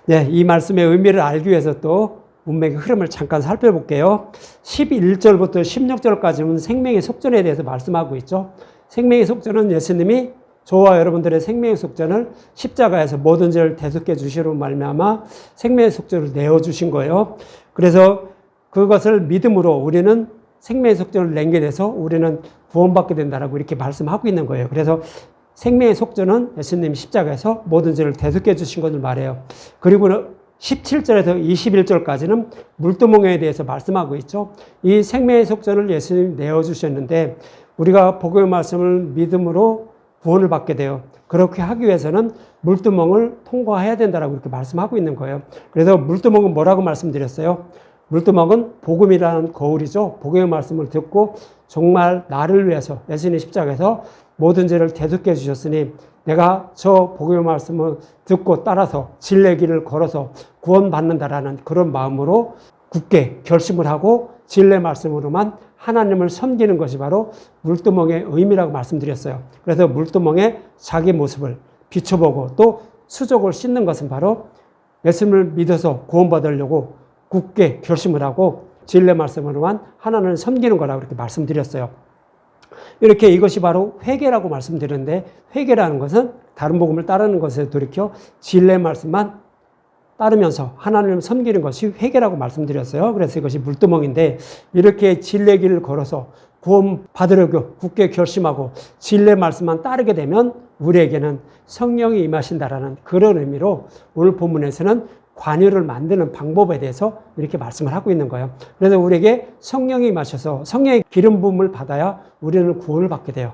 네, 이 말씀의 의미를 알기 위해서 또 문맥의 흐름을 잠깐 살펴볼게요. 11절부터 16절까지는 생명의 속전에 대해서 말씀하고 있죠. 생명의 속전은 예수님이 저와 여러분들의 생명의 속전을 십자가에서 모든 죄를 대속해 주시로 말미암아 생명의 속전을 내어주신 거예요. 그래서 그것을 믿음으로 우리는 생명의 속전을 랭게돼서 우리는 구원받게 된다라고 이렇게 말씀하고 있는 거예요. 그래서 생명의 속전은 예수님이 십자가에서 모든 죄를 대속해 주신 것을 말해요. 그리고 17절에서 21절까지는 물두멍에 대해서 말씀하고 있죠. 이 생명의 속전을 예수님이 내어주셨는데 우리가 복음의 말씀을 믿음으로 구원을 받게 돼요. 그렇게 하기 위해서는 물두멍을 통과해야 된다라고 이렇게 말씀하고 있는 거예요. 그래서 물두멍은 뭐라고 말씀드렸어요? 물두멍은 복음이라는 거울이죠. 복음의 말씀을 듣고 정말 나를 위해서 예수님 십자가에서 모든 죄를 대속해 주셨으니 내가 저 복음의 말씀을 듣고 따라서 진리의 길을 걸어서 구원받는다라는 그런 마음으로 굳게 결심을 하고 진리의 말씀으로만 하나님을 섬기는 것이 바로 물두멍의 의미라고 말씀드렸어요. 그래서 물두멍에 자기 모습을 비춰보고 또 수족을 씻는 것은 바로 예수님을 믿어서 구원받으려고 굳게 결심을 하고 진리의 말씀으로만 하나님을 섬기는 거라고 이렇게 말씀드렸어요. 이렇게 이것이 바로 회개라고 말씀드렸는데 회개라는 것은 다른 복음을 따르는 것에 돌이켜 진리의 말씀만 따르면서 하나님을 섬기는 것이 회개라고 말씀드렸어요. 그래서 이것이 물두멍인데 이렇게 진리의 길을 걸어서 구원 받으려고 굳게 결심하고 진리의 말씀만 따르게 되면 우리에게는 성령이 임하신다라는 그런 의미로 오늘 본문에서는 관유를 만드는 방법에 대해서 이렇게 말씀을 하고 있는 거예요. 그래서 우리에게 성령이 임하셔서 성령의 기름 부음을 받아야 우리는 구원을 받게 돼요.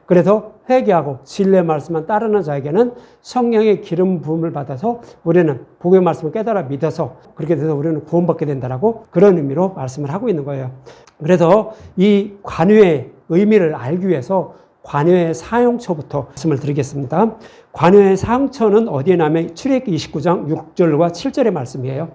그래서 회개하고 진리의 말씀만 따르는 자에게는 성령의 기름 부음을 받아서 우리는 복음의 말씀을 깨달아 믿어서 그렇게 돼서 우리는 구원받게 된다라고 그런 의미로 말씀을 하고 있는 거예요. 그래서 이 관유의 의미를 알기 위해서 관유의 사용처부터 말씀을 드리겠습니다. 관유의 사용처는 어디에 나면 출애굽기 29장 6절과 7절의 말씀이에요.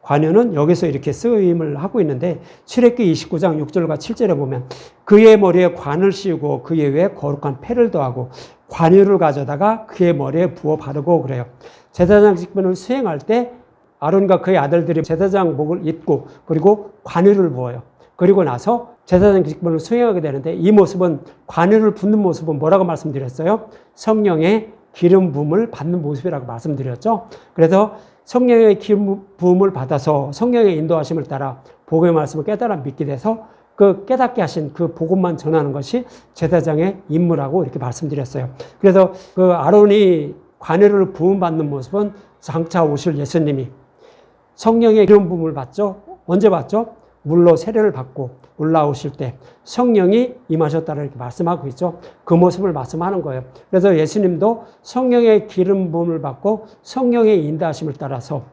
관유는 여기서 이렇게 쓰임을 하고 있는데 출애굽기 29장 6절과 7절에 보면 그의 머리에 관을 씌우고 그의 위에 거룩한 패를 더하고 관유를 가져다가 그의 머리에 부어 바르고 그래요. 제사장 직분을 수행할 때 아론과 그의 아들들이 제사장복을 입고 그리고 관유를 부어요. 그리고 나서 제사장 직분을 수행하게 되는데 이 모습은 관유를 붓는 모습은 뭐라고 말씀드렸어요? 성령의 기름 부음을 받는 모습이라고 말씀드렸죠. 그래서 성령의 기름 부음을 받아서 성령의 인도하심을 따라 복음의 말씀을 깨달아 믿게 돼서 그 깨닫게 하신 그 복음만 전하는 것이 제사장의 임무라고 이렇게 말씀드렸어요. 그래서 그 아론이 관유를 부음 받는 모습은 장차 오실 예수님이 성령의 기름 부음을 받죠. 언제 받죠? 물로 세례를 받고 올라오실 때 성령이 임하셨다고 이렇게 말씀하고 있죠. 그 모습을 말씀하는 거예요. 그래서 예수님도 성령의 기름 부음을 받고 성령의 인도하심을 따라서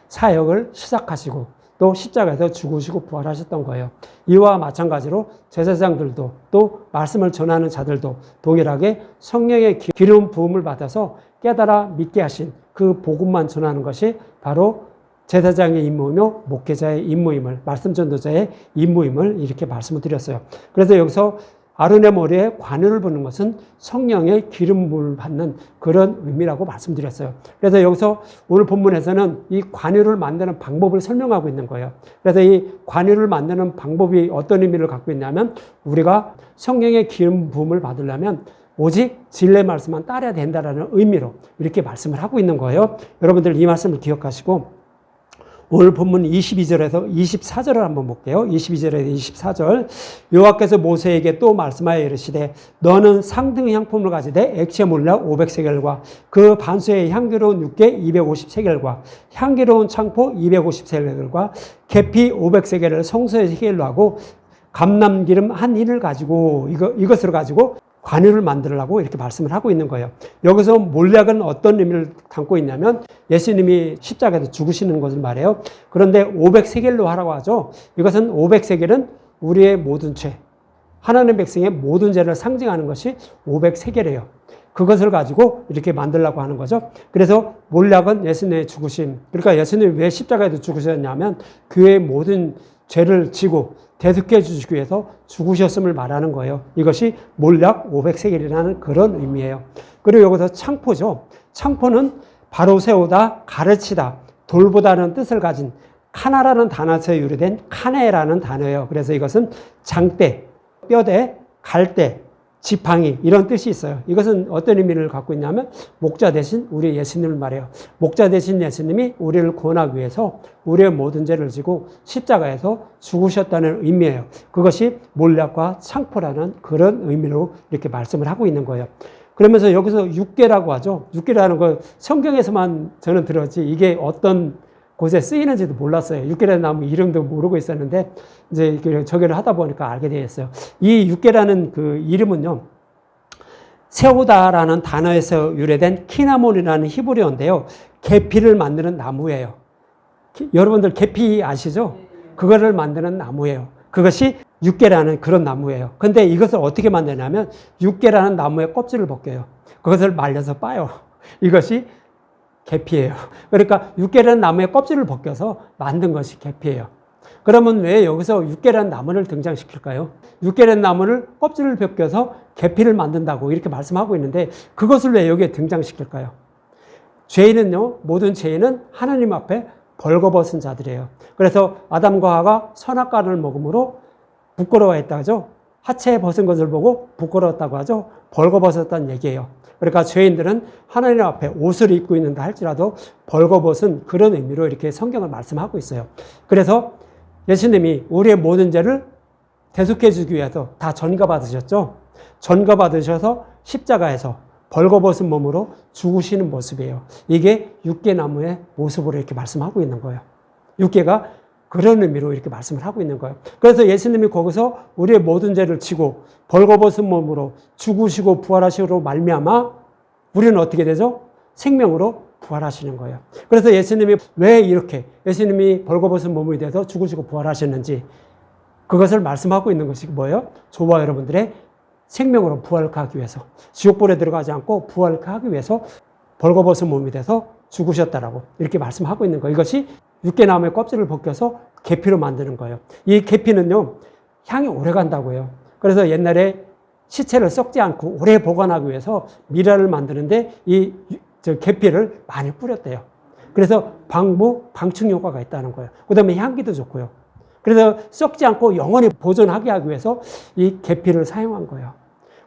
사역을 시작하시고 또 십자가에서 죽으시고 부활하셨던 거예요. 이와 마찬가지로 제사장들도 또 말씀을 전하는 자들도 동일하게 성령의 기름 부음을 받아서 깨달아 믿게 하신 그 복음만 전하는 것이 바로 제사장의 임무이며 목회자의 임무임을, 말씀 전도자의 임무임을 이렇게 말씀을 드렸어요. 그래서 여기서 아론의 머리에 관유를 부는 것은 성령의 기름 부음을 받는 그런 의미라고 말씀드렸어요. 그래서 여기서 오늘 본문에서는 이 관유를 만드는 방법을 설명하고 있는 거예요. 그래서 이 관유를 만드는 방법이 어떤 의미를 갖고 있냐면 우리가 성령의 기름 부음을 받으려면 오직 진리의 말씀만 따라야 된다는 의미로 이렇게 말씀을 하고 있는 거예요. 여러분들 이 말씀을 기억하시고 오늘 본문 22절에서 24절을 한번 볼게요. 22절에서 24절. 여호와께서 모세에게 또 말씀하여 이르시되 너는 상등 향품을 가지되 액체 물약 500세겔과 그 반수의 향기로운 육개 250세겔과 향기로운 창포 250세겔과 계피 500세겔을 성소의 세겔로 하고 감람기름 한 인을 가지고 이것으로 가지고 관유를 만들라고 이렇게 말씀을 하고 있는 거예요. 여기서 몰약은 어떤 의미를 담고 있냐면 예수님이 십자가에서 죽으시는 것을 말해요. 그런데 500세겔로 하라고 하죠. 이것은 500세겔은 우리의 모든 죄, 하나님 백성의 모든 죄를 상징하는 것이 500세겔이에요. 그것을 가지고 이렇게 만들라고 하는 거죠. 그래서 몰약은 예수님의 죽으심. 그러니까 예수님이 왜 십자가에서 죽으셨냐면 교회의 모든 죄를 지고 대속해 주시기 위해서 죽으셨음을 말하는 거예요. 이것이 몰약 500세겔이라는 그런 의미예요. 그리고 여기서 창포죠. 창포는 바로 세우다, 가르치다, 돌보다는 뜻을 가진 카나라는 단어에서 유래된 카네라는 단어예요. 그래서 이것은 장대, 뼈대, 갈대, 지팡이 이런 뜻이 있어요. 이것은 어떤 의미를 갖고 있냐면 목자 대신 우리 예수님을 말해요. 목자 대신 예수님이 우리를 구원하기 위해서 우리의 모든 죄를 지고 십자가에서 죽으셨다는 의미예요. 그것이 몰약과 창포라는 그런 의미로 이렇게 말씀을 하고 있는 거예요. 그러면서 여기서 육계라고 하죠. 육계라는 거 성경에서만 저는 들었지 이게 어떤 곳에 쓰이는지도 몰랐어요. 육계라는 나무 이름도 모르고 있었는데 이제 저기를 하다 보니까 알게 되었어요. 이 육계라는 그 이름은요, 세우다라는 단어에서 유래된 키나몬이라는 히브리어인데요, 계피를 만드는 나무예요. 여러분들 계피 아시죠? 그거를 만드는 나무예요. 그것이 육계라는 그런 나무예요. 근데 이것을 어떻게 만드냐면 육계라는 나무의 껍질을 벗겨요. 그것을 말려서 빠요. 이것이 계피예요. 그러니까 육계라는 나무의 껍질을 벗겨서 만든 것이 계피예요. 그러면 왜 여기서 육계라는 나무를 등장시킬까요? 육계라는 나무를 껍질을 벗겨서 계피를 만든다고 이렇게 말씀하고 있는데 그것을 왜 여기에 등장시킬까요? 죄인은요, 모든 죄인은 하나님 앞에 벌거벗은 자들이에요. 그래서 아담과 하와가 선악과를 먹음으로 부끄러워했다고 하죠. 하체에 벗은 것을 보고 부끄러웠다고 하죠. 벌거벗었다는 얘기예요. 그러니까 죄인들은 하나님 앞에 옷을 입고 있는다 할지라도 벌거벗은 그런 의미로 이렇게 성경을 말씀하고 있어요. 그래서 예수님이 우리의 모든 죄를 대속해 주기 위해서 다 전가받으셨죠. 전가받으셔서 십자가에서 벌거벗은 몸으로 죽으시는 모습이에요. 이게 육계나무의 모습으로 이렇게 말씀하고 있는 거예요. 육계가 그런 의미로 이렇게 말씀을 하고 있는 거예요. 그래서 예수님이 거기서 우리의 모든 죄를 지고 벌거벗은 몸으로 죽으시고 부활하시로 말미암아 우리는 어떻게 되죠? 생명으로 부활하시는 거예요. 그래서 예수님이 왜 이렇게 예수님이 벌거벗은 몸이 돼서 죽으시고 부활하셨는지 그것을 말씀하고 있는 것이 뭐예요? 저와 여러분들의 생명으로 부활하기 위해서 지옥불에 들어가지 않고 부활하기 위해서 벌거벗은 몸이 돼서 죽으셨다라고 이렇게 말씀하고 있는 거예요. 이것이 육계나무의 껍질을 벗겨서 계피로 만드는 거예요. 이 계피는요, 향이 오래 간다고 해요. 그래서 옛날에 시체를 썩지 않고 오래 보관하기 위해서 미라를 만드는데 이 계피를 많이 뿌렸대요. 그래서 방충 효과가 있다는 거예요. 그 다음에 향기도 좋고요. 그래서 썩지 않고 영원히 보존하게 하기 위해서 이 계피를 사용한 거예요.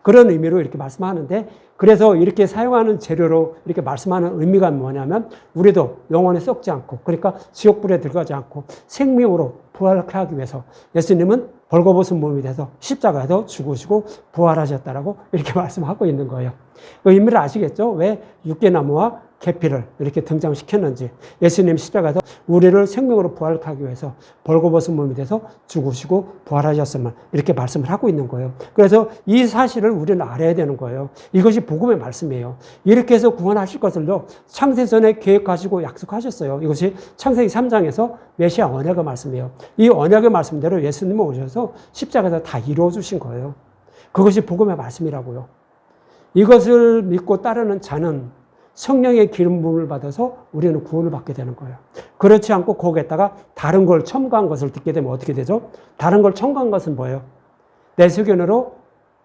그런 의미로 이렇게 말씀하는데 그래서 이렇게 사용하는 재료로 이렇게 말씀하는 의미가 뭐냐면 우리도 영원히 썩지 않고 그러니까 지옥불에 들어가지 않고 생명으로 부활하기 위해서 예수님은 벌거벗은 몸이 돼서 십자가에서 죽으시고 부활하셨다라고 이렇게 말씀하고 있는 거예요. 그 의미를 아시겠죠? 왜 육계나무와 계피를 이렇게 등장시켰는지 예수님 십자가에서 우리를 생명으로 부활하기 위해서 벌거벗은 몸이 돼서 죽으시고 부활하셨음을 이렇게 말씀을 하고 있는 거예요. 그래서 이 사실을 우리는 알아야 되는 거예요. 이것이 복음의 말씀이에요. 이렇게 해서 구원하실 것을요 창세전에 계획하시고 약속하셨어요. 이것이 창세기 3장에서 메시아 언약의 말씀이에요. 이 언약의 말씀대로 예수님이 오셔서 십자가에서 다 이루어 주신 거예요. 그것이 복음의 말씀이라고요. 이것을 믿고 따르는 자는 성령의 기름 부음을 받아서 우리는 구원을 받게 되는 거예요. 그렇지 않고 거기에다가 다른 걸 첨가한 것을 듣게 되면 어떻게 되죠? 다른 걸 첨가한 것은 뭐예요? 내 소견으로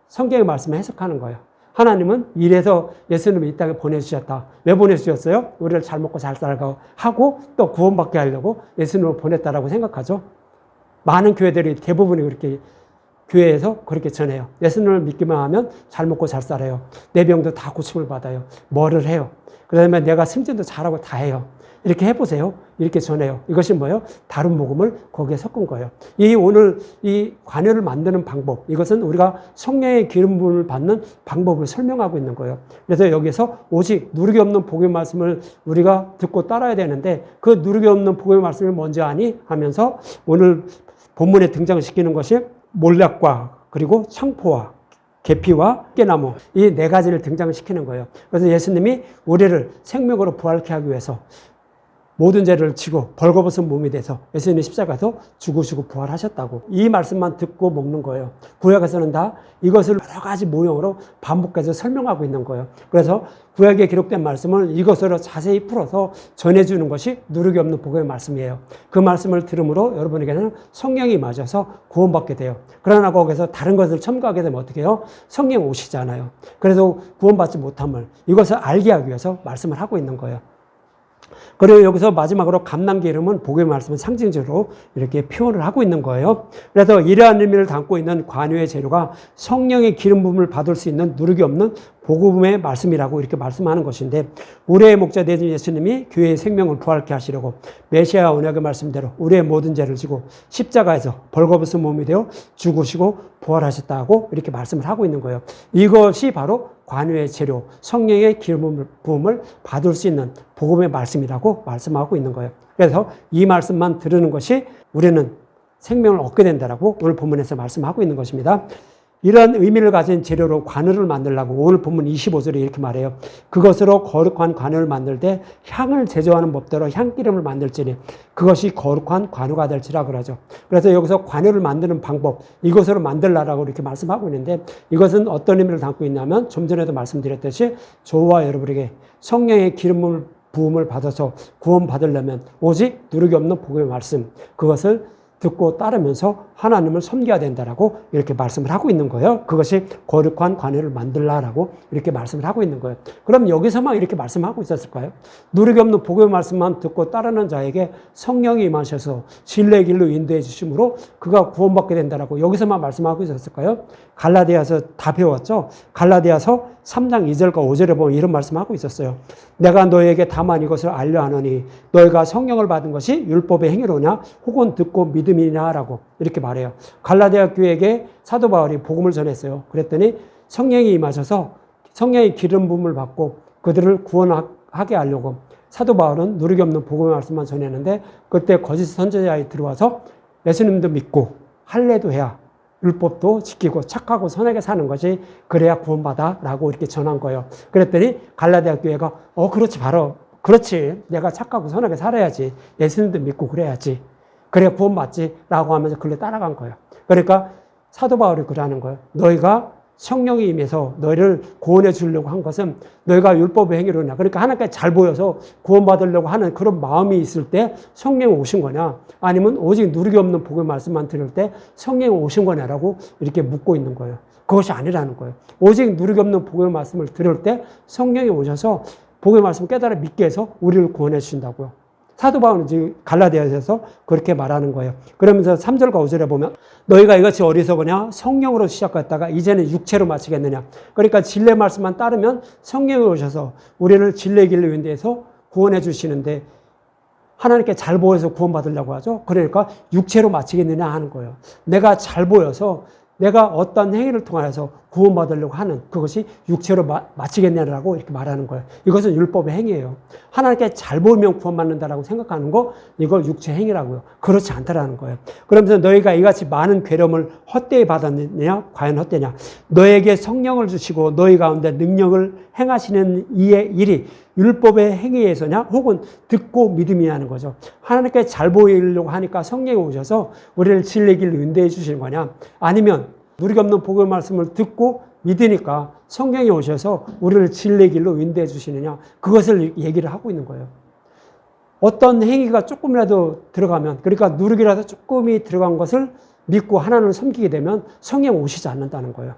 성경의 말씀을 해석하는 거예요. 하나님은 이래서 예수님을 이 땅에 보내주셨다. 왜 보내주셨어요? 우리를 잘 먹고 잘 살고 하고 또 구원받게 하려고 예수님을 보냈다라고 생각하죠. 많은 교회들이 대부분이 그렇게 교회에서 그렇게 전해요. 예수님을 믿기만 하면 잘 먹고 잘 살아요. 내 병도 다 고침을 받아요. 뭐를 해요? 그 다음에 내가 승진도 잘하고 다 해요. 이렇게 해보세요. 이렇게 전해요. 이것이 뭐예요? 다른 복음을 거기에 섞은 거예요. 오늘 이 관여를 만드는 방법, 이것은 우리가 성령의 기름 부음을 받는 방법을 설명하고 있는 거예요. 그래서 여기서 오직 누르기 없는 복음의 말씀을 우리가 듣고 따라야 되는데 그 누르기 없는 복음의 말씀을 먼저 하니 하면서 오늘 본문에 등장시키는 것이 몰약과 그리고 창포와 계피와 깨나무 이 네 가지를 등장시키는 거예요. 그래서 예수님이 우리를 생명으로 부활케 하기 위해서 모든 죄를 지고 벌거벗은 몸이 돼서 예수님이 십자가에서 죽으시고 부활하셨다고 이 말씀만 듣고 먹는 거예요. 구약에서는 다 이것을 여러 가지 모형으로 반복해서 설명하고 있는 거예요. 그래서 구약에 기록된 말씀을 이것으로 자세히 풀어서 전해주는 것이 누르기 없는 복음의 말씀이에요. 그 말씀을 들음으로 여러분에게는 성령이 맞아서 구원받게 돼요. 그러나 거기서 다른 것을 첨가하게 되면 어떻게 해요? 성령 오시잖아요. 그래서 구원받지 못함을 이것을 알게 하기 위해서 말씀을 하고 있는 거예요. 그리고 여기서 마지막으로 감남기름은 복음의 말씀은 상징적으로 이렇게 표현을 하고 있는 거예요. 그래서 이러한 의미를 담고 있는 관유의 재료가 성령의 기름 부음을 받을 수 있는 누룩이 없는 복음의 말씀이라고 이렇게 말씀하는 것인데, 우리의 목자 되신 예수님이 교회의 생명을 부활케 하시려고 메시아 언약의 말씀대로 우리의 모든 죄를 지고 십자가에서 벌거벗은 몸이 되어 죽으시고 부활하셨다고 이렇게 말씀을 하고 있는 거예요. 이것이 바로 관유의 재료, 성령의 기름 부음을 받을 수 있는 복음의 말씀이라고 말씀하고 있는 거예요. 그래서 이 말씀만 들으는 것이 우리는 생명을 얻게 된다라고 오늘 본문에서 말씀하고 있는 것입니다. 이런 의미를 가진 재료로 관유를 만들려고 오늘 본문 25절에 이렇게 말해요. 그것으로 거룩한 관유를 만들 때 향을 제조하는 법대로 향기름을 만들지니 그것이 거룩한 관유가 될지라 그러죠. 그래서 여기서 관유를 만드는 방법, 이것으로 만들라라고 이렇게 말씀하고 있는데, 이것은 어떤 의미를 담고 있냐면 좀 전에도 말씀드렸듯이 저와 여러분에게 성령의 기름 부음을 받아서 구원받으려면 오직 누룩이 없는 복음의 말씀, 그것을 듣고 따르면서 하나님을 섬겨야 된다라고 이렇게 말씀을 하고 있는 거예요. 그것이 거룩한 관유를 만들라라고 이렇게 말씀을 하고 있는 거예요. 그럼 여기서만 이렇게 말씀하고 있었을까요? 누룩이 없는 복음의 말씀만 듣고 따르는 자에게 성령이 임하셔서 진리의 길로 인도해 주심으로 그가 구원받게 된다라고 여기서만 말씀하고 있었을까요? 갈라디아서 다 배웠죠? 갈라디아서 3장 2절과 5절에 보면 이런 말씀하고 있었어요. 내가 너에게 다만 이것을 알려 하노니 너희가 성령을 받은 것이 율법의 행위로냐 혹은 듣고 믿음이냐라고 이렇게 말해요. 갈라디아 교회에게 사도 바울이 복음을 전했어요. 그랬더니 성령이 임하셔서 성령의 기름 부음을 받고 그들을 구원하게 하려고 사도 바울은 누룩이 없는 복음의 말씀만 전했는데, 그때 거짓 선지자들이 들어와서 예수님도 믿고 할례도 해야 율법도 지키고 착하고 선하게 사는 것이 그래야 구원받아 라고 이렇게 전한 거예요. 그랬더니 갈라디아 교회가 그렇지, 바로 그렇지, 내가 착하고 선하게 살아야지, 예수님도 믿고 그래야지, 그래야 구원받지 라고 하면서 그를 따라간 거예요. 그러니까 사도 바울이 그러는 거예요. 너희가 성령이 임해서 너희를 구원해 주려고 한 것은 너희가 율법의 행위로냐, 그러니까 하나님께 잘 보여서 구원받으려고 하는 그런 마음이 있을 때 성령이 오신 거냐, 아니면 오직 누룩이 없는 복음의 말씀만 들을 때 성령이 오신 거냐라고 이렇게 묻고 있는 거예요. 그것이 아니라는 거예요. 오직 누룩이 없는 복음의 말씀을 들을 때 성령이 오셔서 복음의 말씀을 깨달아 믿게 해서 우리를 구원해 주신다고요. 사도 바울은 지금 갈라디아에서 그렇게 말하는 거예요. 그러면서 3절과 5절에 보면 너희가 이것이 어리석으냐, 성령으로 시작했다가 이제는 육체로 마치겠느냐. 그러니까 진리의 말씀만 따르면 성령이 오셔서 우리를 진리의 길로 인도해서 구원해 주시는데, 하나님께 잘 보여서 구원받으려고 하죠. 그러니까 육체로 마치겠느냐 하는 거예요. 내가 잘 보여서 내가 어떤 행위를 통하여서 구원받으려고 하는 그것이 육체로 마치겠냐라고 이렇게 말하는 거예요. 이것은 율법의 행위예요. 하나님께 잘 보면 구원받는다라고 생각하는 거, 이걸 육체 행위라고요. 그렇지 않다라는 거예요. 그러면서 너희가 이같이 많은 괴로움을 헛되이 받았느냐? 과연 헛되냐? 너에게 성령을 주시고 너희 가운데 능력을 행하시는 이의 일이 율법의 행위에서냐 혹은 듣고 믿음이 하는 거죠. 하나님께 잘 보이려고 하니까 성령이 오셔서 우리를 진리의 길로 인도해 주시는 거냐, 아니면 누룩이 없는 복음의 말씀을 듣고 믿으니까 성령이 오셔서 우리를 진리의 길로 인도해 주시느냐, 그것을 얘기를 하고 있는 거예요. 어떤 행위가 조금이라도 들어가면, 그러니까 누룩이라도 조금이 들어간 것을 믿고 하나님을 섬기게 되면 성령 오시지 않는다는 거예요.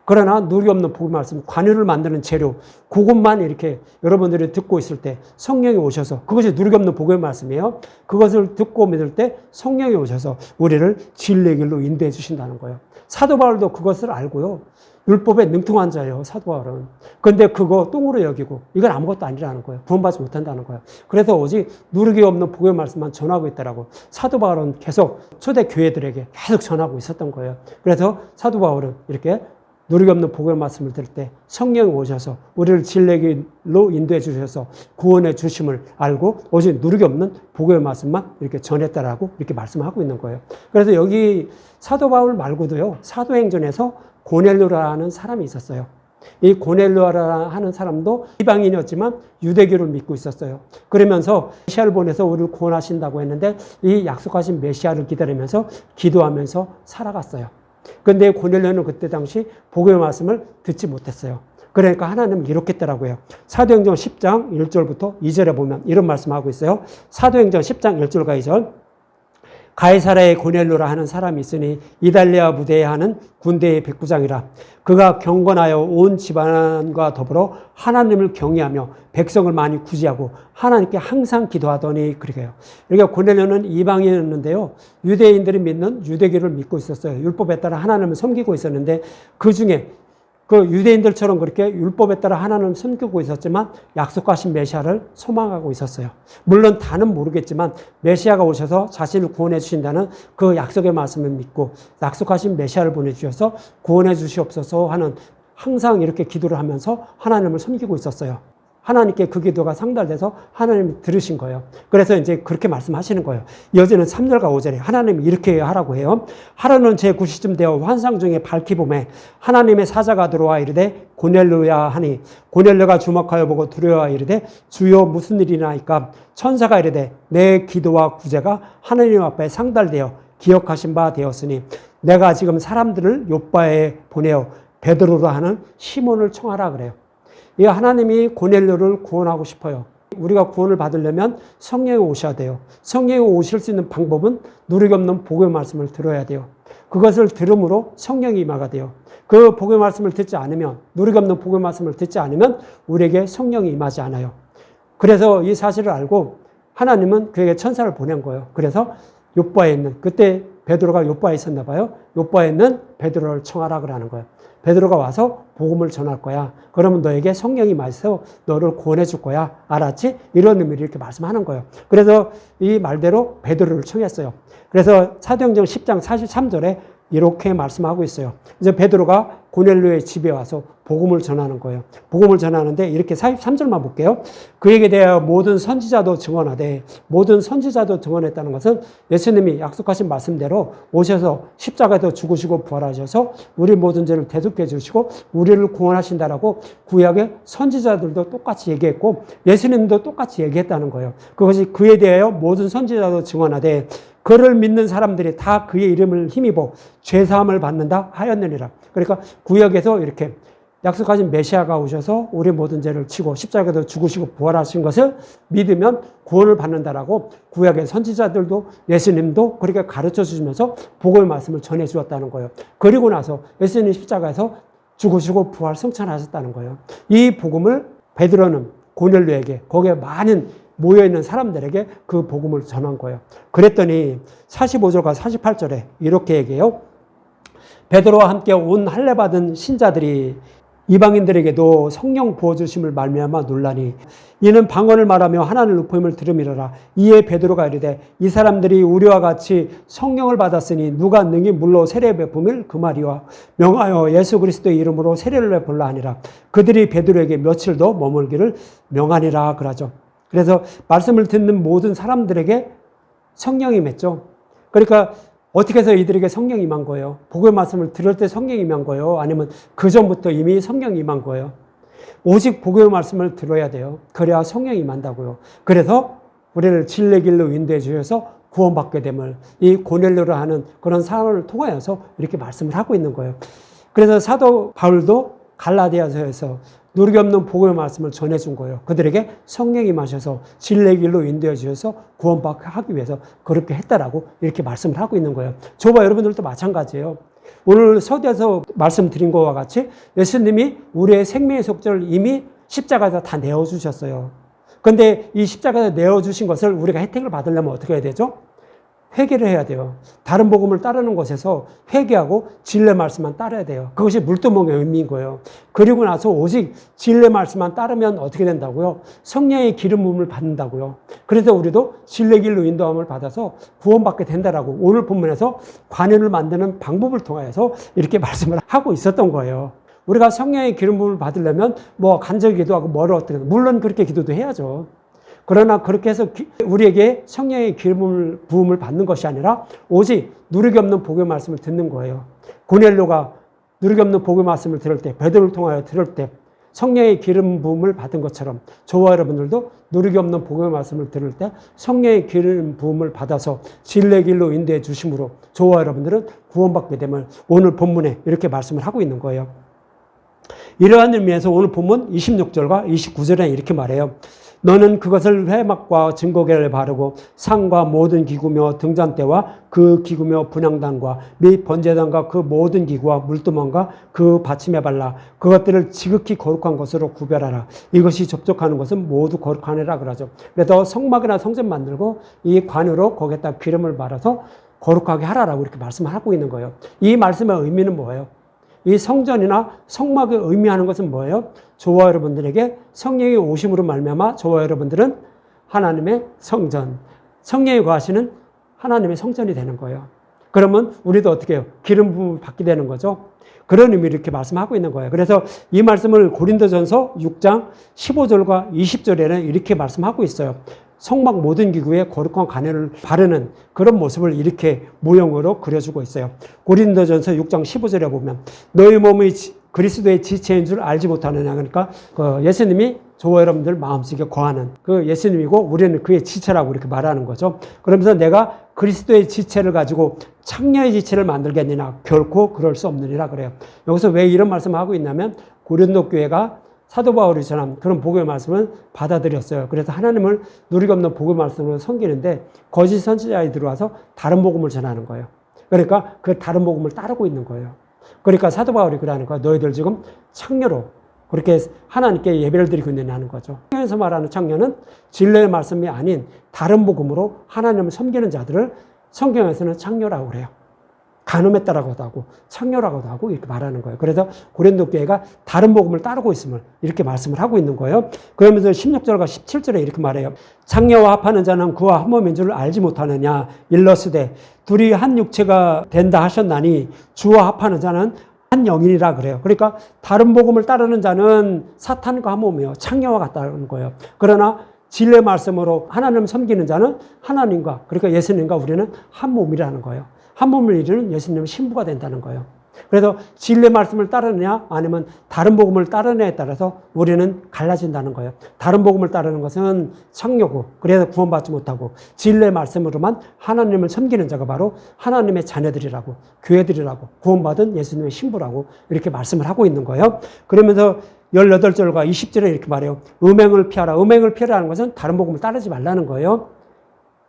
그러나 누룩이 없는 복음의 말씀, 관유를 만드는 재료, 그것만 이렇게 여러분들이 듣고 있을 때 성령이 오셔서, 그것이 누룩이 없는 복음의 말씀이에요. 그것을 듣고 믿을 때 성령이 오셔서 우리를 진리의 길로 인도해 주신다는 거예요. 사도 바울도 그것을 알고요. 율법에 능통한 자예요, 사도 바울은. 그런데 그거 똥으로 여기고 이건 아무것도 아니라는 거예요. 구원받지 못한다는 거예요. 그래서 오직 누룩이 없는 복음의 말씀만 전하고 있다라고 사도 바울은 계속 초대 교회들에게 계속 전하고 있었던 거예요. 그래서 사도 바울은 이렇게 누룩이 없는 복음의 말씀을 들을 때 성령이 오셔서 우리를 진리의 길로 인도해 주셔서 구원해 주심을 알고 오직 누룩이 없는 복음의 말씀만 이렇게 전했다라고 이렇게 말씀하고 있는 거예요. 그래서 여기 사도 바울 말고도요, 사도행전에서 고넬료라는 사람이 있었어요. 이 고넬료라 하는 사람도 이방인이었지만 유대교를 믿고 있었어요. 그러면서 메시아를 보내서 우리를 구원하신다고 했는데 이 약속하신 메시아를 기다리면서 기도하면서 살아갔어요. 그런데 고넬료는 그때 당시 복음의 말씀을 듣지 못했어요. 그러니까 하나님은 이렇게 했더라고요. 사도행전 10장 1절부터 2절에 보면 이런 말씀하고 있어요. 사도행전 10장 1절과 2절. 가이사라의 고넬료라 하는 사람이 있으니 이달리아 부대에 하는 군대의 백부장이라. 그가 경건하여 온 집안과 더불어 하나님을 경외하며 백성을 많이 구제하고 하나님께 항상 기도하더니 그러게요. 그러니까 고넬료는 이방인이었는데요. 유대인들이 믿는 유대교를 믿고 있었어요. 율법에 따라 하나님을 섬기고 있었는데 그 중에 그 유대인들처럼 그렇게 율법에 따라 하나님을 섬기고 있었지만 약속하신 메시아를 소망하고 있었어요. 물론 다는 모르겠지만 메시아가 오셔서 자신을 구원해 주신다는 그 약속의 말씀을 믿고 약속하신 메시아를 보내주셔서 구원해 주시옵소서 하는 항상 이렇게 기도를 하면서 하나님을 섬기고 있었어요. 하나님께 그 기도가 상달돼서 하나님이 들으신 거예요. 그래서 이제 그렇게 말씀하시는 거예요. 이어지는 3절과 5절에 하나님이 이렇게 하라고 해요. 하루는 제9시쯤 되어 환상 중에 밝히 보매 하나님의 사자가 들어와 이르되 고넬료야 하니 고넬료가 주목하여 보고 두려워하여 이르되 주여 무슨 일이나이까 천사가 이르되 내 기도와 구제가 하나님 앞에 상달되어 기억하신 바 되었으니 내가 지금 사람들을 욥바에 보내어 베드로라 하는 시몬을 청하라 그래요. 이 하나님이 고넬료를 구원하고 싶어요. 우리가 구원을 받으려면 성령이 오셔야 돼요. 성령이 오실 수 있는 방법은 누리기 없는 복음의 말씀을 들어야 돼요. 그것을 들음으로 성령이 임하가 돼요. 그 복음의 말씀을 듣지 않으면, 누리기 없는 복음의 말씀을 듣지 않으면 우리에게 성령이 임하지 않아요. 그래서 이 사실을 알고 하나님은 그에게 천사를 보낸 거예요. 그래서 욥바에 있는, 그때 베드로가 욥바에 있었나 봐요. 욥바에 있는 베드로를 청하라 그러는 거예요. 베드로가 와서 복음을 전할 거야. 그러면 너에게 성령이 임하셔서 너를 구원해 줄 거야. 알았지? 이런 의미로 이렇게 말씀하는 거예요. 그래서 이 말대로 베드로를 청했어요. 그래서 사도행전 10장 43절에 이렇게 말씀하고 있어요. 이제 베드로가 고넬료의 집에 와서 복음을 전하는 거예요. 복음을 전하는데 이렇게 43절만 볼게요. 그에게 대하여 모든 선지자도 증언하되, 모든 선지자도 증언했다는 것은 예수님이 약속하신 말씀대로 오셔서 십자가에서 죽으시고 부활하셔서 우리 모든 죄를 대속해 주시고 우리를 구원하신다라고 구약의 선지자들도 똑같이 얘기했고 예수님도 똑같이 얘기했다는 거예요. 그것이 그에 대하여 모든 선지자도 증언하되 그를 믿는 사람들이 다 그의 이름을 힘입어 죄사함을 받는다 하였느니라. 그러니까 구약에서 이렇게 약속하신 메시아가 오셔서 우리 모든 죄를 치고 십자가에서 죽으시고 부활하신 것을 믿으면 구원을 받는다라고 구약의 선지자들도 예수님도 그렇게 가르쳐 주시면서 복음의 말씀을 전해 주었다는 거예요. 그리고 나서 예수님 십자가에서 죽으시고 부활 성천하셨다는 거예요. 이 복음을 베드로는 고넬료에게, 거기에 많은 모여있는 사람들에게 그 복음을 전한 거예요. 그랬더니 45절과 48절에 이렇게 얘기해요. 베드로와 함께 온 할례 받은 신자들이 이방인들에게도 성령 부어주심을 말미암아 놀라니 이는 방언을 말하며 하나님을 높임을 들음이로라. 이에 베드로가 이르되 이 사람들이 우리와 같이 성령을 받았으니 누가 능히 물로 세례 베품을 그 말이와 명하여 예수 그리스도의 이름으로 세례를 베풀라 하니라. 그들이 베드로에게 며칠 더 머물기를 명하니라 그러죠. 그래서 말씀을 듣는 모든 사람들에게 성령이 임했죠. 그러니까 어떻게 해서 이들에게 성령이 임한 거예요? 복음의 말씀을 들을 때 성령이 임한 거예요? 아니면 그 전부터 이미 성령이 임한 거예요? 오직 복음의 말씀을 들어야 돼요. 그래야 성령이 임한다고요. 그래서 우리를 진리의 길로 인도해 주셔서 구원받게 됨을 이 고넬료라 하는 그런 사람을 통하여서 이렇게 말씀을 하고 있는 거예요. 그래서 사도 바울도 갈라디아서에서 누리기 없는 복음의 말씀을 전해준 거예요. 그들에게 성령이 임하셔서 진리의 길로 인도해 주셔서 구원받게 하기 위해서 그렇게 했다라고 이렇게 말씀을 하고 있는 거예요. 저와 여러분들도 마찬가지예요. 오늘 서두에서 말씀드린 것과 같이 예수님이 우리의 생명의 속죄를 이미 십자가에서 다 내어주셨어요. 그런데 이 십자가에서 내어주신 것을 우리가 혜택을 받으려면 어떻게 해야 되죠? 회개를 해야 돼요. 다른 복음을 따르는 것에서 회개하고 진리의 말씀만 따라야 돼요. 그것이 물두멍의 의미인 거예요. 그리고 나서 오직 진리의 말씀만 따르면 어떻게 된다고요? 성령의 기름 부음을 받는다고요. 그래서 우리도 진리의 길로 인도함을 받아서 구원받게 된다라고 오늘 본문에서 관원을 만드는 방법을 통해서 이렇게 말씀을 하고 있었던 거예요. 우리가 성령의 기름 부음을 받으려면 뭐 간절히 기도하고 뭐를 어떻게 물론 그렇게 기도도 해야죠. 그러나 그렇게 해서 우리에게 성령의 기름 부음을 받는 것이 아니라 오직 누리기 없는 복음의 말씀을 듣는 거예요. 고넬료가 누리기 없는 복음의 말씀을 들을 때, 베드로를 통하여 들을 때 성령의 기름 부음을 받은 것처럼 저와 여러분들도 누리기 없는 복음의 말씀을 들을 때 성령의 기름 부음을 받아서 진리의 길로 인도해 주심으로 저와 여러분들은 구원받게 됨을 오늘 본문에 이렇게 말씀을 하고 있는 거예요. 이러한 의미에서 오늘 본문 26절과 29절에 이렇게 말해요. 너는 그것을 회막과 증거궤를 바르고 상과 모든 기구며 등잔대와 그 기구며 분향단과 및 번제단과 그 모든 기구와 물두멍과 그 받침에 발라 그것들을 지극히 거룩한 것으로 구별하라. 이것이 접촉하는 것은 모두 거룩하니라 그러죠. 그래서 성막이나 성전 만들고 이 관으로 거기에다 기름을 발라서 거룩하게 하라라고 이렇게 말씀하고 있는 거예요. 이 말씀의 의미는 뭐예요? 이 성전이나 성막을 의미하는 것은 뭐예요? 저와 여러분들에게 성령이 오심으로 말미암아 저와 여러분들은 하나님의 성전, 성령이 거하시는 하나님의 성전이 되는 거예요. 그러면 우리도 어떻게 해요? 기름 부음을 받게 되는 거죠. 그런 의미를 이렇게 말씀하고 있는 거예요. 그래서 이 말씀을 고린도전서 6장 15절과 20절에는 이렇게 말씀하고 있어요. 성막 모든 기구에 거룩한 관회를 바르는 그런 모습을 이렇게 모형으로 그려주고 있어요. 고린도전서 6장 15절에 보면 너희 몸의 그리스도의 지체인 줄 알지 못하느냐. 그러니까 예수님이 저와 여러분들 마음속에 거하는 그 예수님이고 우리는 그의 지체라고 이렇게 말하는 거죠. 그러면서 내가 그리스도의 지체를 가지고 창녀의 지체를 만들겠느냐. 결코 그럴 수 없느니라 그래요. 여기서 왜 이런 말씀을 하고 있냐면 고린도 교회가 사도 바울이 전한 그런 복음의 말씀을 받아들였어요. 그래서 하나님을 누리고 없는 복음의 말씀을 섬기는데 거짓 선지자들이 들어와서 다른 복음을 전하는 거예요. 그러니까 그 다른 복음을 따르고 있는 거예요. 그러니까 사도 바울이 그러는 거야. 너희들 지금 창녀로 그렇게 하나님께 예배를 드리고 있느냐는 거죠. 성경에서 말하는 창녀는 진리의 말씀이 아닌 다른 복음으로 하나님을 섬기는 자들을 성경에서는 창녀라고 그래요. 간음했다라고도 하고 창녀라고도 하고 이렇게 말하는 거예요. 그래서 고린도 교회가 다른 복음을 따르고 있음을 이렇게 말씀을 하고 있는 거예요. 그러면서 16절과 17절에 이렇게 말해요. 창녀와 합하는 자는 그와 한 몸인 줄 알지 못하느냐. 일러스되 둘이 한 육체가 된다 하셨나니 주와 합하는 자는 한 영이라 그래요. 그러니까 다른 복음을 따르는 자는 사탄과 한 몸이에요. 창녀와 같다는 거예요. 그러나 진리의 말씀으로 하나님을 섬기는 자는 하나님과 그러니까 예수님과 우리는 한 몸이라는 거예요. 한 몸을 이루는 예수님의 신부가 된다는 거예요. 그래서 진리의 말씀을 따르느냐 아니면 다른 복음을 따르느냐에 따라서 우리는 갈라진다는 거예요. 다른 복음을 따르는 것은 창녀고 그래서 구원받지 못하고 진리의 말씀으로만 하나님을 섬기는 자가 바로 하나님의 자녀들이라고 교회들이라고 구원받은 예수님의 신부라고 이렇게 말씀을 하고 있는 거예요. 그러면서 18절과 20절에 이렇게 말해요. 음행을 피하라. 음행을 피하라는 것은 다른 복음을 따르지 말라는 거예요.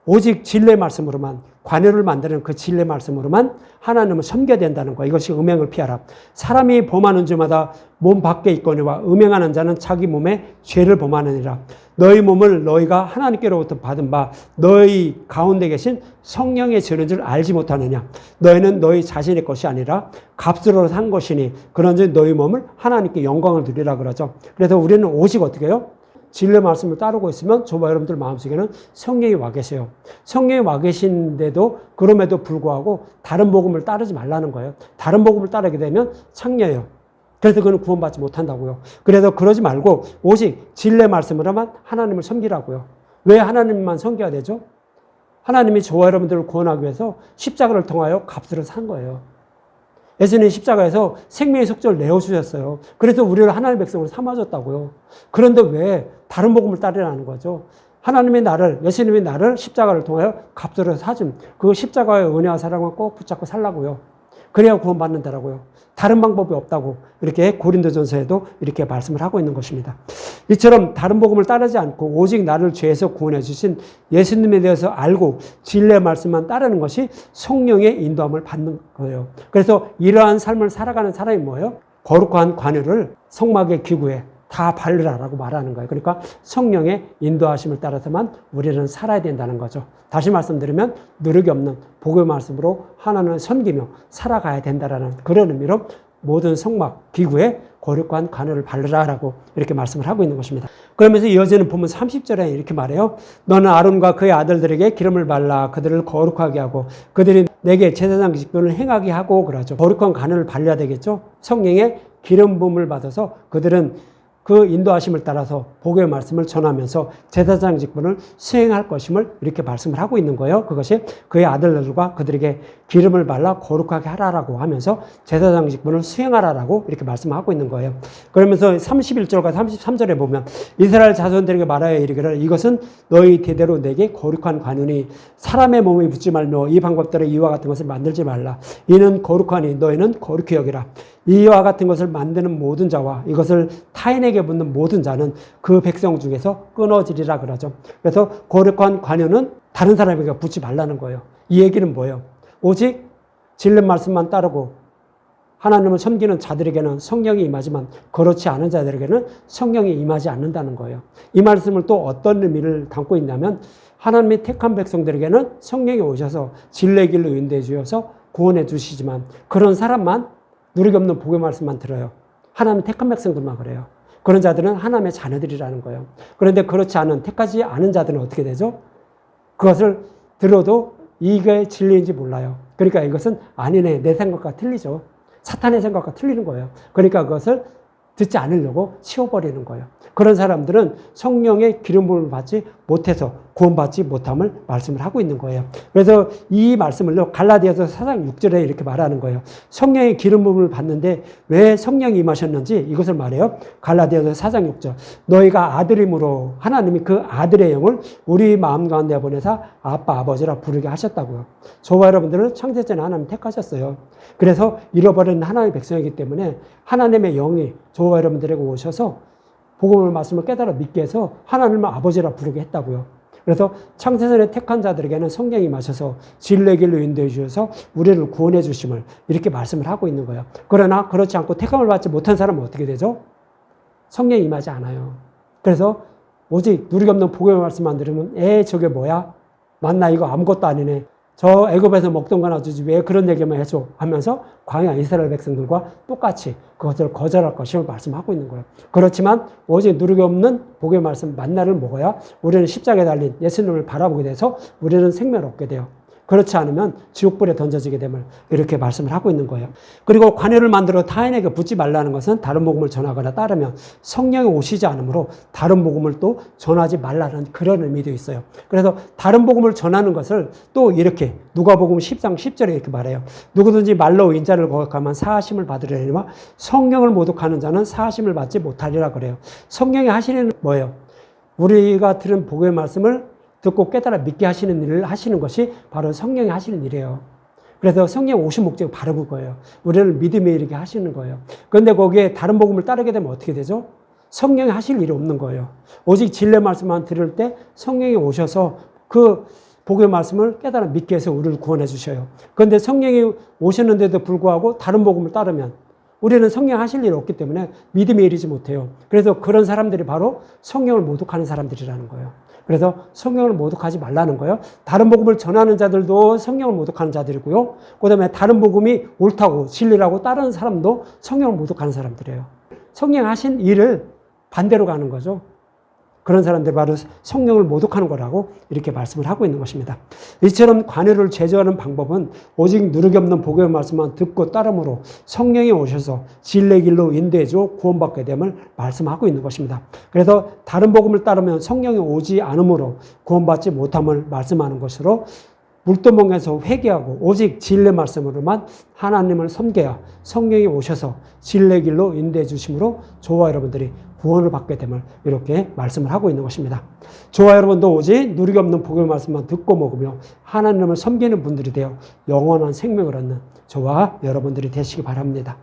오직 진리의 말씀으로만 관여를 만드는 그 진리의 말씀으로만 하나님을 섬겨야 된다는 거. 이것이 음행을 피하라. 사람이 범하는 죄마다 몸 밖에 있거니와 음행하는 자는 자기 몸에 죄를 범하느니라. 너희 몸을 너희가 하나님께로부터 받은 바 너희 가운데 계신 성령의 죄는 줄 알지 못하느냐. 너희는 너희 자신의 것이 아니라 값으로 산 것이니 그런즉 너희 몸을 하나님께 영광을 드리라 그러죠. 그래서 우리는 오직 어떻게 해요? 진리의 말씀을 따르고 있으면 저와 여러분들 마음속에는 성령이 와 계세요. 성령이 와 계신데도 그럼에도 불구하고 다른 복음을 따르지 말라는 거예요. 다른 복음을 따르게 되면 창녀예요. 그래서 그는 구원받지 못한다고요. 그래서 그러지 말고 오직 진리의 말씀으로만 하나님을 섬기라고요. 왜 하나님만 섬겨야 되죠? 하나님이 저와 여러분들을 구원하기 위해서 십자가를 통하여 값을 산 거예요. 예수님이 십자가에서 생명의 속죄를 내어주셨어요. 그래서 우리를 하나님의 백성으로 삼아줬다고요. 그런데 왜 다른 복음을 따르라는 거죠? 하나님이 나를, 예수님이 나를 십자가를 통하여 값으로 사준 그 십자가의 은혜와 사랑을 꼭 붙잡고 살라고요. 그래야 구원받는다라고요. 다른 방법이 없다고 이렇게 고린도전서에도 이렇게 말씀을 하고 있는 것입니다. 이처럼 다른 복음을 따르지 않고 오직 나를 죄에서 구원해 주신 예수님에 대해서 알고 진리의 말씀만 따르는 것이 성령의 인도함을 받는 거예요. 그래서 이러한 삶을 살아가는 사람이 뭐예요? 거룩한 관여를 성막의 기구에 다 바르라라고 말하는 거예요. 그러니까 성령의 인도하심을 따라서만 우리는 살아야 된다는 거죠. 다시 말씀드리면 누룩이 없는 복음의 말씀으로 하나님을 섬기며 살아가야 된다라는 그런 의미로 모든 성막 기구에 거룩한 관여를 바르라라고 이렇게 말씀을 하고 있는 것입니다. 그러면서 이어지는 본문 30절에 이렇게 말해요. 너는 아론과 그의 아들들에게 기름을 발라 그들을 거룩하게 하고 그들이 내게 제사장 직분을 행하게 하고 그러죠. 거룩한 관여를 발려야 되겠죠. 성령의 기름 부음을 받아서 그들은 그 인도하심을 따라서 복음의 말씀을 전하면서 제사장 직분을 수행할 것임을 이렇게 말씀을 하고 있는 거예요. 그것이 그의 아들들과 그들에게 기름을 발라 거룩하게 하라라고 하면서 제사장 직분을 수행하라라고 이렇게 말씀하고 있는 거예요. 그러면서 31절과 33절에 보면 이스라엘 자손들에게 말하여 이르기를 이것은 너희 대대로 내게 거룩한 관원이 사람의 몸에 붙지 말며 이 방법대로 이와 같은 것을 만들지 말라. 이는 거룩하니 너희는 거룩히 여기라. 이와 같은 것을 만드는 모든 자와 이것을 타인에게 묻는 모든 자는 그 백성 중에서 끊어지리라 그러죠. 그래서 거룩한 관여는 다른 사람에게 붙지 말라는 거예요. 이 얘기는 뭐예요? 오직 진리 말씀만 따르고 하나님을 섬기는 자들에게는 성령이 임하지만 그렇지 않은 자들에게는 성령이 임하지 않는다는 거예요. 이 말씀을 또 어떤 의미를 담고 있냐면 하나님이 택한 백성들에게는 성령이 오셔서 진리의 길로 인도해 주셔서 구원해 주시지만 그런 사람만 누리기 없는 복의 말씀만 들어요. 하나님 택한 백성들만 그래요. 그런 자들은 하나님의 자녀들이라는 거예요. 그런데 그렇지 않은 택하지 않은 자들은 어떻게 되죠? 그것을 들어도 이게 진리인지 몰라요. 그러니까 이것은 아니네, 내 생각과 틀리죠. 사탄의 생각과 틀리는 거예요. 그러니까 그것을 듣지 않으려고 치워버리는 거예요. 그런 사람들은 성령의 기름 부음을 받지 못해서 구원받지 못함을 말씀을 하고 있는 거예요. 그래서 이 말씀을요, 갈라디아서 4장 6절에 이렇게 말하는 거예요. 성령의 기름 부음을 받는데 왜 성령이 임하셨는지 이것을 말해요. 갈라디아서 4장 6절. 너희가 아들임으로 하나님이 그 아들의 영을 우리 마음 가운데 보내사 아빠, 아버지라 부르게 하셨다고요. 저와 여러분들은 창세전에 하나님 택하셨어요. 그래서 잃어버린 하나님의 백성이기 때문에 하나님의 영이 저와 여러분들에게 오셔서 복음의 말씀을 깨달아 믿게 해서 하나님을 아버지라 부르게 했다고요. 그래서 창세전에 택한 자들에게는 성령이 임하셔서 진리의 길로 인도해 주셔서 우리를 구원해 주심을 이렇게 말씀을 하고 있는 거예요. 그러나 그렇지 않고 택함을 받지 못한 사람은 어떻게 되죠? 성령이 임하지 않아요. 그래서 오직 누리기 없는 복음의 말씀만 들으면 저게 뭐야? 맞나? 이거 아무것도 아니네. 저 애굽에서 먹던 거나 주지 왜 그런 얘기만 해줘 하면서 광야 이스라엘 백성들과 똑같이 그것을 거절할 것임을 말씀하고 있는 거예요. 그렇지만 오직 누리기 없는 복의 말씀 만나를 먹어야 우리는 십자가에 달린 예수님을 바라보게 돼서 우리는 생명을 얻게 돼요. 그렇지 않으면 지옥불에 던져지게 됨을 이렇게 말씀을 하고 있는 거예요. 그리고 관여를 만들어 타인에게 붙지 말라는 것은 다른 복음을 전하거나 따르면 성령이 오시지 않으므로 다른 복음을 또 전하지 말라는 그런 의미도 있어요. 그래서 다른 복음을 전하는 것을 또 이렇게 누가복음 10장 10절에 이렇게 말해요. 누구든지 말로 인자를 거역하면 사하심을 받으려니와 성령을 모독하는 자는 사하심을 받지 못하리라 그래요. 성령이 하시는 뭐예요? 우리가 들은 복음의 말씀을 듣고 깨달아 믿게 하시는 일을 하시는 것이 바로 성령이 하시는 일이에요. 그래서 성령 오신 목적이 바로 그거예요. 우리를 믿음에 이르게 하시는 거예요. 그런데 거기에 다른 복음을 따르게 되면 어떻게 되죠? 성령이 하실 일이 없는 거예요. 오직 진리의 말씀만 들을 때 성령이 오셔서 그 복음의 말씀을 깨달아 믿게 해서 우리를 구원해 주셔요. 그런데 성령이 오셨는데도 불구하고 다른 복음을 따르면 우리는 성령 하실 일이 없기 때문에 믿음에 이르지 못해요. 그래서 그런 사람들이 바로 성령을 모독하는 사람들이라는 거예요. 그래서 성령을 모독하지 말라는 거예요. 다른 복음을 전하는 자들도 성령을 모독하는 자들이고요. 그 다음에 다른 복음이 옳다고 진리라고 따르는 사람도 성령을 모독하는 사람들이에요. 성령 하신 일을 반대로 가는 거죠. 그런 사람들 바로 성령을 모독하는 거라고 이렇게 말씀을 하고 있는 것입니다. 이처럼 관여를 제조하는 방법은 오직 누르기 없는 복음의 말씀만 듣고 따름으로 성령이 오셔서 진리의 길로 인도해줘 구원받게 됨을 말씀하고 있는 것입니다. 그래서 다른 복음을 따르면 성령이 오지 않으므로 구원받지 못함을 말씀하는 것으로 물도멍에서 회개하고 오직 진리의 말씀으로만 하나님을 섬겨야 성령이 오셔서 진리의 길로 인도해 주심으로 저와 여러분들이 구원을 받게 됨을 이렇게 말씀을 하고 있는 것입니다. 저와 여러분도 오직 누리기 없는 복음의 말씀만 듣고 먹으며 하나님을 섬기는 분들이 되어 영원한 생명을 얻는 저와 여러분들이 되시기 바랍니다.